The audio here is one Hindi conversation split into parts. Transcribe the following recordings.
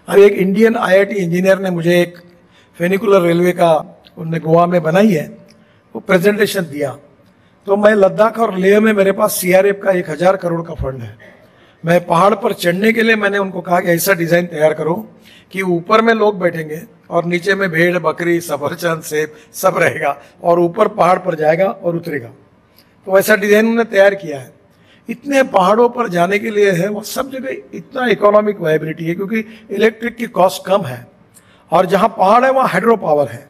अब एक इंडियन आईआईटी इंजीनियर ने मुझे एक फेनिकुलर रेलवे का उनने गोवा में बनाई है, वो प्रेजेंटेशन दिया। तो मैं लद्दाख और लेह में मेरे पास सीआरएफ का 1000 करोड़ का फंड है। मैं पहाड़ पर चढ़ने के लिए मैंने उनको कहा कि ऐसा डिज़ाइन तैयार करो कि ऊपर में लोग बैठेंगे और नीचे में भेड़ बकरी सफरचंद सेब सब रहेगा और ऊपर पहाड़ पर जाएगा और उतरेगा। तो ऐसा डिज़ाइन उन्होंने तैयार किया है। इतने पहाड़ों पर जाने के लिए है, वो सब जगह इतना इकोनॉमिक वायबिलिटी है क्योंकि इलेक्ट्रिक की कॉस्ट कम है और जहाँ पहाड़ है वहाँ हाइड्रो पावर है।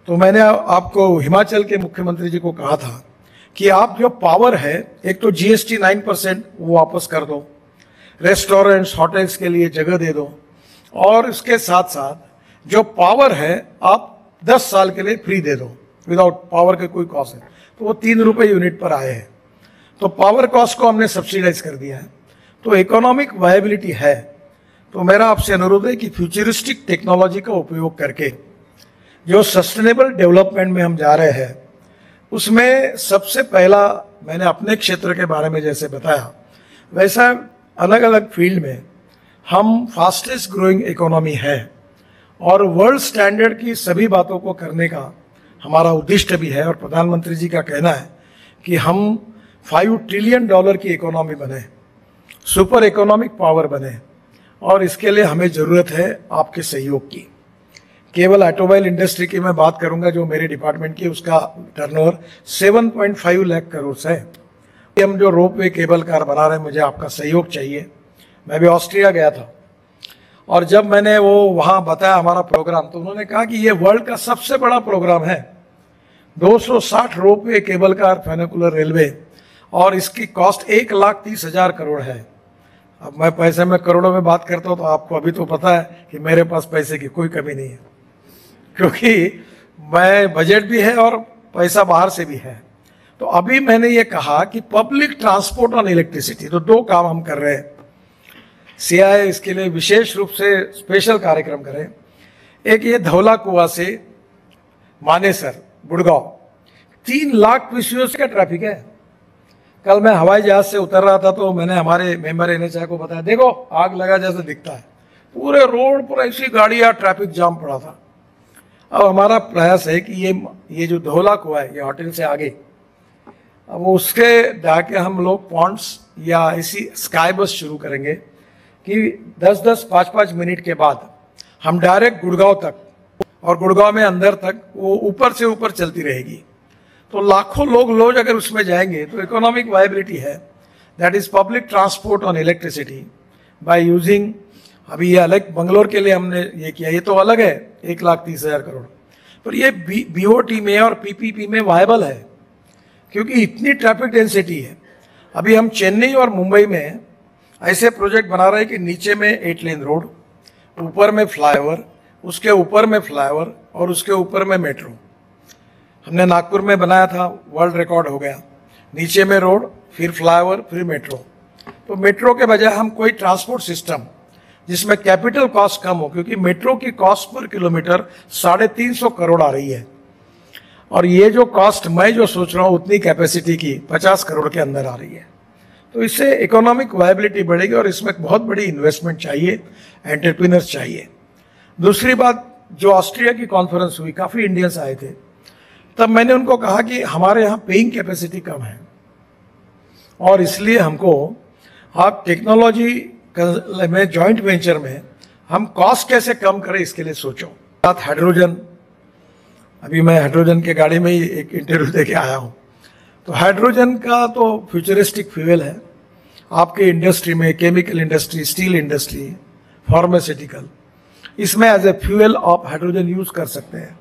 तो मैंने आपको हिमाचल के मुख्यमंत्री जी को कहा था कि आप जो पावर है, एक तो जीएसटी 9% वो वापस कर दो, रेस्टोरेंट्स होटल्स के लिए जगह दे दो, और इसके साथ साथ जो पावर है आप 10 साल के लिए फ्री दे दो, विदाउट पावर के कोई कॉस्ट है। तो वो 3 रुपये यूनिट पर आए हैं। तो पावर कॉस्ट को हमने सब्सिडाइज कर दिया है। तो इकोनॉमिक वायबिलिटी है। तो मेरा आपसे अनुरोध है कि फ्यूचरिस्टिक टेक्नोलॉजी का उपयोग करके जो सस्टेनेबल डेवलपमेंट में हम जा रहे हैं, उसमें सबसे पहला मैंने अपने क्षेत्र के बारे में जैसे बताया, वैसा अलग अलग फील्ड में हम फास्टेस्ट ग्रोइंग इकोनॉमी है और वर्ल्ड स्टैंडर्ड की सभी बातों को करने का हमारा उद्देश्य भी है। और प्रधानमंत्री जी का कहना है कि हम $5 ट्रिलियन की इकोनॉमी बने, सुपर इकोनॉमिक पावर बने, और इसके लिए हमें ज़रूरत है आपके सहयोग की। केवल ऑटोमोबाइल इंडस्ट्री की मैं बात करूंगा जो मेरे डिपार्टमेंट की, उसका टर्नओवर 7.5 लाख करोड़ से है। हम जो रोपवे केबल कार बना रहे हैं, मुझे आपका सहयोग चाहिए। मैं भी ऑस्ट्रिया गया था और जब मैंने वो वहाँ बताया हमारा प्रोग्राम, तो उन्होंने कहा कि ये वर्ल्ड का सबसे बड़ा प्रोग्राम है। 260 रोपवे केबल कार फेनिकुलर रेलवे, और इसकी कॉस्ट 1,30,000 करोड़ है। अब मैं पैसे में करोड़ों में बात करता हूँ, तो आपको अभी तो पता है कि मेरे पास पैसे की कोई कमी नहीं है, क्योंकि मैं बजट भी है और पैसा बाहर से भी है। तो अभी मैंने ये कहा कि पब्लिक ट्रांसपोर्ट ऑन इलेक्ट्रिसिटी, तो 2 काम हम कर रहे हैं। सीआई इसके लिए विशेष रूप से स्पेशल कार्यक्रम करें। एक ये धौला कुआं से मानेसर गुड़गांव 3 लाख क्यूसेक्स का ट्रैफिक है। कल मैं हवाई जहाज से उतर रहा था तो मैंने हमारे मेंबर एनएचआई को बताया, देखो आग लगा जैसे दिखता है, पूरे रोड पर ऐसी गाड़ियां, ट्रैफिक जाम पड़ा था। अब हमारा प्रयास है कि ये जो धौला कुआं है, ये होटल से आगे, अब उसके जाके हम लोग पॉन्ड्स या ऐसी स्काई बस शुरू करेंगे कि 10-10, 5-5 मिनट के बाद हम डायरेक्ट गुड़गांव तक, और गुड़गांव में अंदर तक वो ऊपर से ऊपर चलती रहेगी। तो लाखों लोग अगर उसमें जाएंगे तो इकोनॉमिक वायबिलिटी है। That is public transport on electricity by using, अभी ये अलग बंगलोर के लिए हमने ये किया, ये तो अलग है 1,30,000 करोड़, पर ये बीओटी में और पीपीपी में वायबल है क्योंकि इतनी ट्रैफिक डेंसिटी है। अभी हम चेन्नई और मुंबई में ऐसे प्रोजेक्ट बना रहे हैं कि नीचे में 8 लेन रोड, ऊपर में फ्लाईओवर, उसके ऊपर में फ्लाईओवर और उसके ऊपर में मेट्रो। हमने नागपुर में बनाया था, वर्ल्ड रिकॉर्ड हो गया। नीचे में रोड, फिर फ्लाईओवर, फिर मेट्रो। तो मेट्रो के बजाय हम कोई ट्रांसपोर्ट सिस्टम जिसमें कैपिटल कॉस्ट कम हो, क्योंकि मेट्रो की कॉस्ट पर किलोमीटर 350 करोड़ आ रही है, और ये जो कॉस्ट मैं जो सोच रहा हूँ उतनी कैपेसिटी की 50 करोड़ के अंदर आ रही है। तो इससे इकोनॉमिक वायबिलिटी बढ़ेगी और इसमें बहुत बड़ी इन्वेस्टमेंट चाहिए, एंटरप्रेन्योर्स चाहिए। दूसरी बात, जो ऑस्ट्रिया की कॉन्फ्रेंस हुई, काफ़ी इंडियंस आए थे, तब मैंने उनको कहा कि हमारे यहाँ पेइंग कैपेसिटी कम है और इसलिए हमको आप टेक्नोलॉजी में जॉइंट वेंचर में हम कॉस्ट कैसे कम करें इसके लिए सोचो। साथ हाइड्रोजन, अभी मैं हाइड्रोजन के गाड़ी में ही एक इंटरव्यू दे के आया हूँ। तो हाइड्रोजन का तो फ्यूचरिस्टिक फ्यूल है आपके इंडस्ट्री में, chemical industry, steel industry, pharmaceutical, इसमें एज ए फ्यूल आप हाइड्रोजन यूज कर सकते हैं।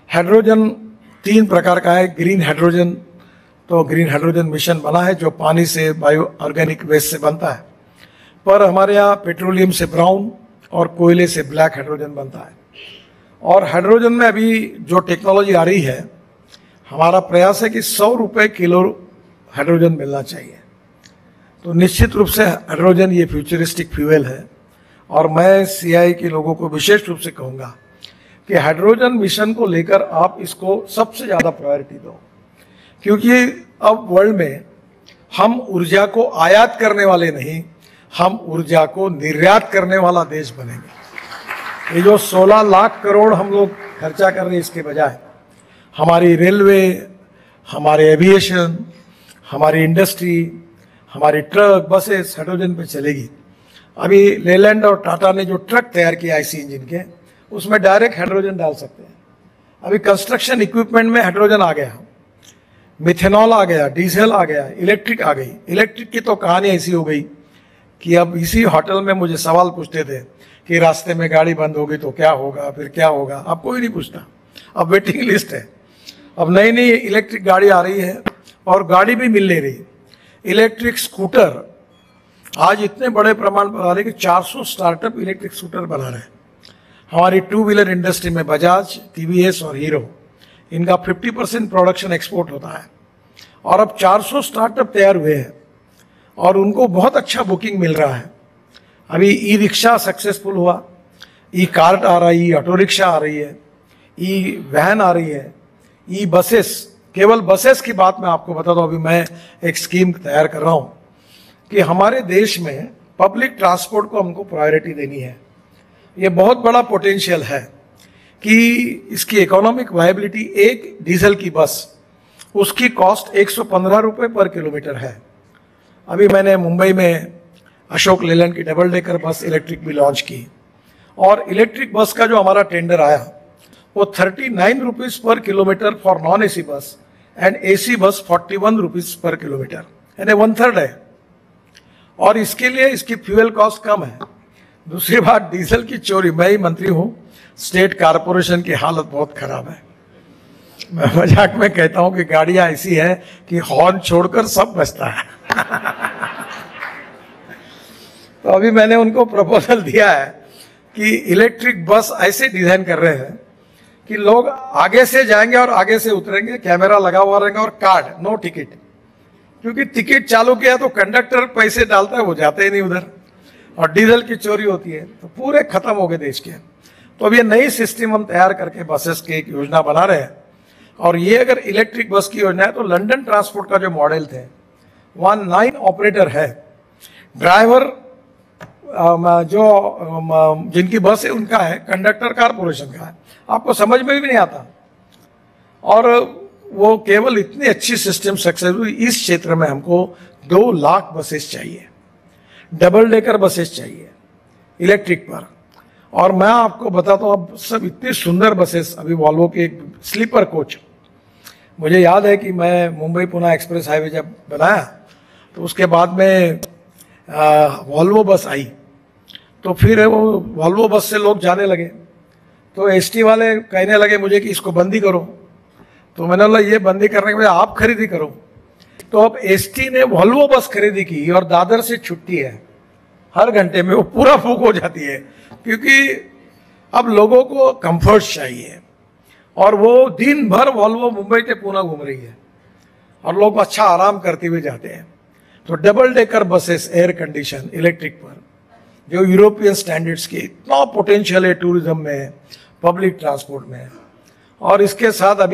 हाइड्रोजन 3 प्रकार का है। ग्रीन हाइड्रोजन, तो ग्रीन हाइड्रोजन मिशन बना है जो पानी से, बायो ऑर्गेनिक वेस्ट से बनता है, पर हमारे यहाँ पेट्रोलियम से ब्राउन और कोयले से ब्लैक हाइड्रोजन बनता है। और हाइड्रोजन में अभी जो टेक्नोलॉजी आ रही है, हमारा प्रयास है कि 100 रुपये किलो हाइड्रोजन मिलना चाहिए। तो निश्चित रूप से हाइड्रोजन ये फ्यूचरिस्टिक फ्यूल है और मैं सीआई के लोगों को विशेष रूप से कहूँगा कि हाइड्रोजन मिशन को लेकर आप इसको सबसे ज़्यादा प्रायोरिटी दो, क्योंकि अब वर्ल्ड में हम ऊर्जा को आयात करने वाले नहीं, हम ऊर्जा को निर्यात करने वाला देश बनेंगे। ये जो 16 लाख करोड़ हम लोग खर्चा कर रहे हैं, इसके बजाय हमारी रेलवे, हमारे एविएशन, हमारी इंडस्ट्री, हमारी ट्रक, बसेस हाइड्रोजन पे चलेगी। अभी लेलैंड और टाटा ने जो ट्रक तैयार किया IC इंजन के, उसमें डायरेक्ट हाइड्रोजन डाल सकते हैं। अभी कंस्ट्रक्शन इक्विपमेंट में हाइड्रोजन आ गया, मिथेनॉल आ गया, डीजल आ गया, इलेक्ट्रिक आ गई। इलेक्ट्रिक की तो कहानी ऐसी हो गई कि अब इसी होटल में मुझे सवाल पूछते थे कि रास्ते में गाड़ी बंद होगी तो क्या होगा, फिर क्या होगा। अब कोई नहीं पूछता, अब वेटिंग लिस्ट है। अब नई नई इलेक्ट्रिक गाड़ी आ रही है और गाड़ी भी मिल नहीं रही। इलेक्ट्रिक स्कूटर आज इतने बड़े प्रमाण पर आ रहे कि 400 स्टार्टअप इलेक्ट्रिक स्कूटर बना रहे हैं। हमारी 2 व्हीलर इंडस्ट्री में बजाज, TVS और हीरो, इनका 50% प्रोडक्शन एक्सपोर्ट होता है। और अब 400 स्टार्टअप तैयार हुए हैं और उनको बहुत अच्छा बुकिंग मिल रहा है। अभी ई-रिक्शा सक्सेसफुल हुआ, ई-कार्ट आ रही है, ऑटो रिक्शा आ रही है, ई-वैन आ रही है, ई-बसेस। केवल बसेस की बात मैं आपको बता दूं, अभी मैं एक स्कीम तैयार कर रहा हूँ कि हमारे देश में पब्लिक ट्रांसपोर्ट को हमको प्रायोरिटी देनी है। ये बहुत बड़ा पोटेंशियल है कि इसकी इकोनॉमिक वायबिलिटी, एक डीजल की बस, उसकी कॉस्ट 115 रुपये पर किलोमीटर है। अभी मैंने मुंबई में अशोक लेलैंड की डबल डेकर बस इलेक्ट्रिक भी लॉन्च की, और इलेक्ट्रिक बस का जो हमारा टेंडर आया वो 39 रुपीज़ पर किलोमीटर फॉर नॉन AC बस एंड AC बस 41 रुपीज़ पर किलोमीटर, यानी 1/3 है। और इसके लिए इसकी फ्यूल कॉस्ट कम है। दूसरी बात, डीजल की चोरी, मैं ही मंत्री हूँ, स्टेट कारपोरेशन की हालत बहुत खराब है। मैं मजाक में कहता हूँ कि गाड़ियाँ ऐसी है कि हॉर्न छोड़कर सब बजता है। तो अभी मैंने उनको प्रपोजल दिया है कि इलेक्ट्रिक बस ऐसे डिजाइन कर रहे हैं कि लोग आगे से जाएंगे और आगे से उतरेंगे, कैमरा लगा हुआ रहेगा और कार्ड, नो टिकट। क्योंकि टिकट चालू किया तो कंडक्टर पैसे डालता है, वो जाते ही नहीं उधर, और डीजल की चोरी होती है, तो पूरे खत्म हो गए देश के। तो अब ये नई सिस्टम हम तैयार करके बसेस की एक योजना बना रहे हैं। और ये अगर इलेक्ट्रिक बस की योजना है तो लंदन ट्रांसपोर्ट का जो मॉडल थे, वहाँ 9 ऑपरेटर है, ड्राइवर जो जिनकी बस है उनका है, कंडक्टर कारपोरेशन का है। आपको समझ में भी नहीं आता। और वो केवल इतनी अच्छी सिस्टम सक्सेस हुई, इस क्षेत्र में हमको 2 लाख बसेस चाहिए, डबल डेकर बसेस चाहिए इलेक्ट्रिक पर। और मैं आपको बताता हूँ, अब सब इतनी सुंदर बसेस, अभी वॉल्वो के एक स्लीपर कोच, मुझे याद है कि मैं मुंबई पुणे एक्सप्रेस हाईवे जब बनाया तो उसके बाद में वॉल्वो बस आई, तो फिर वो वॉल्वो बस से लोग जाने लगे, तो ST वाले कहने लगे मुझे कि इसको बंदी करो। तो मैंने बोला ये बंदी करने के बाद आप खरीदी करो। तो अब ST ने वॉल्वो बस खरीदी की और दादर से छुट्टी है, हर घंटे में वो पूरा फूक हो जाती है, क्योंकि अब लोगों को कंफर्ट चाहिए। और वो दिन भर वॉल्वो मुंबई से पुणे घूम रही है और लोग अच्छा आराम करते हुए जाते हैं। तो double decker buses air condition electric पर, जो यूरोपियन स्टैंडर्ड्स की, इतना पोटेंशियल है टूरिज्म में, पब्लिक ट्रांसपोर्ट में। और इसके साथ अभी